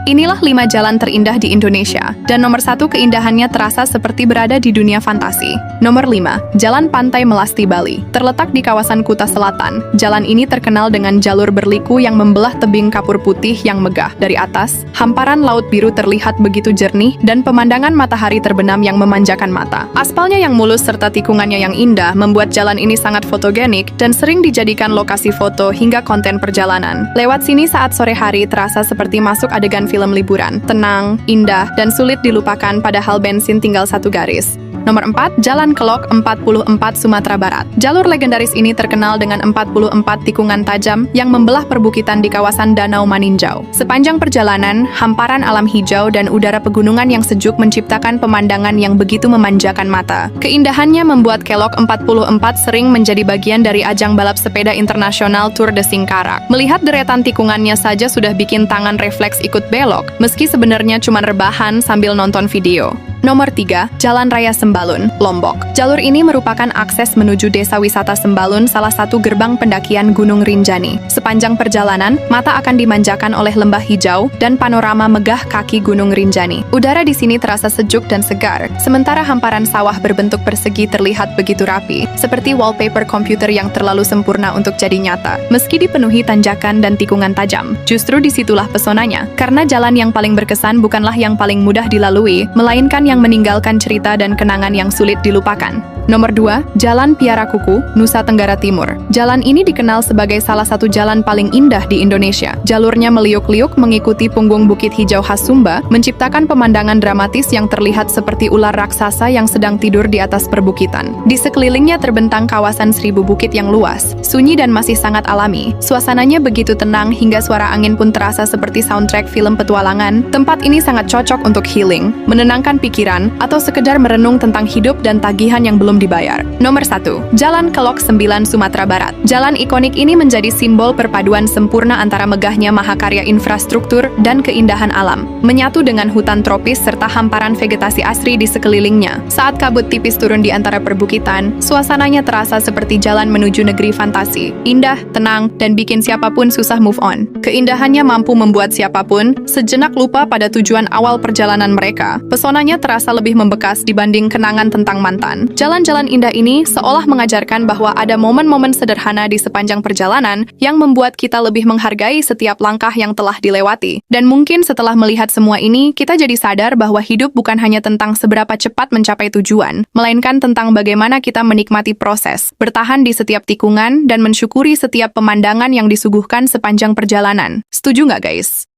Inilah 5 jalan terindah di Indonesia, dan nomor 1 keindahannya terasa seperti berada di dunia fantasi. Nomor 5, Jalan Pantai Melasti Bali. Terletak di kawasan Kuta Selatan, jalan ini terkenal dengan jalur berliku yang membelah tebing kapur putih yang megah. Dari atas, hamparan laut biru terlihat begitu jernih dan pemandangan matahari terbenam yang memanjakan mata. Aspalnya yang mulus serta tikungannya yang indah membuat jalan ini sangat fotogenik dan sering dijadikan lokasi foto hingga konten perjalanan. Lewat sini saat sore hari terasa seperti masuk adegan film liburan, tenang, indah, dan sulit dilupakan padahal bensin tinggal 1 garis. Nomor 4, Jalan Kelok 44 Sumatera Barat. Jalur legendaris ini terkenal dengan 44 tikungan tajam yang membelah perbukitan di kawasan Danau Maninjau. Sepanjang perjalanan, hamparan alam hijau dan udara pegunungan yang sejuk menciptakan pemandangan yang begitu memanjakan mata. Keindahannya membuat Kelok 44 sering menjadi bagian dari ajang balap sepeda internasional Tour de Singkarak. Melihat deretan tikungannya saja sudah bikin tangan refleks ikut belok, meski sebenarnya cuma rebahan sambil nonton video. Nomor 3, Jalan Raya Sembalun, Lombok. Jalur ini merupakan akses menuju desa wisata Sembalun, salah satu gerbang pendakian Gunung Rinjani. Sepanjang perjalanan, mata akan dimanjakan oleh lembah hijau dan panorama megah kaki Gunung Rinjani. Udara di sini terasa sejuk dan segar, sementara hamparan sawah berbentuk persegi terlihat begitu rapi, seperti wallpaper komputer yang terlalu sempurna untuk jadi nyata. Meski dipenuhi tanjakan dan tikungan tajam, justru disitulah pesonanya, karena jalan yang paling berkesan bukanlah yang paling mudah dilalui, melainkan yang meninggalkan cerita dan kenangan yang sulit dilupakan. Nomor 2, Jalan Piara Kuku, Nusa Tenggara Timur. Jalan ini dikenal sebagai salah satu jalan paling indah di Indonesia. Jalurnya meliuk-liuk mengikuti punggung bukit hijau khas Sumba, menciptakan pemandangan dramatis yang terlihat seperti ular raksasa yang sedang tidur di atas perbukitan. Di sekelilingnya terbentang kawasan 1000 bukit yang luas, sunyi dan masih sangat alami. Suasananya begitu tenang hingga suara angin pun terasa seperti soundtrack film petualangan. Tempat ini sangat cocok untuk healing, menenangkan pikiran, atau sekedar merenung tentang hidup dan tagihan yang belum dibayar. Nomor 1, Jalan Kelok 9 Sumatera Barat. Jalan ikonik ini menjadi simbol perpaduan sempurna antara megahnya mahakarya infrastruktur dan keindahan alam, menyatu dengan hutan tropis serta hamparan vegetasi asri di sekelilingnya. Saat kabut tipis turun di antara perbukitan, suasananya terasa seperti jalan menuju negeri fantasi, indah, tenang, dan bikin siapapun susah move on. Keindahannya mampu membuat siapapun sejenak lupa pada tujuan awal perjalanan mereka. Pesonanya terasa lebih membekas dibanding kenangan tentang mantan. Jalan-jalan indah ini seolah mengajarkan bahwa ada momen-momen sederhana di sepanjang perjalanan yang membuat kita lebih menghargai setiap langkah yang telah dilewati. Dan mungkin setelah melihat semua ini, kita jadi sadar bahwa hidup bukan hanya tentang seberapa cepat mencapai tujuan, melainkan tentang bagaimana kita menikmati proses, bertahan di setiap tikungan, dan mensyukuri setiap pemandangan yang disuguhkan sepanjang perjalanan. Setuju nggak, guys?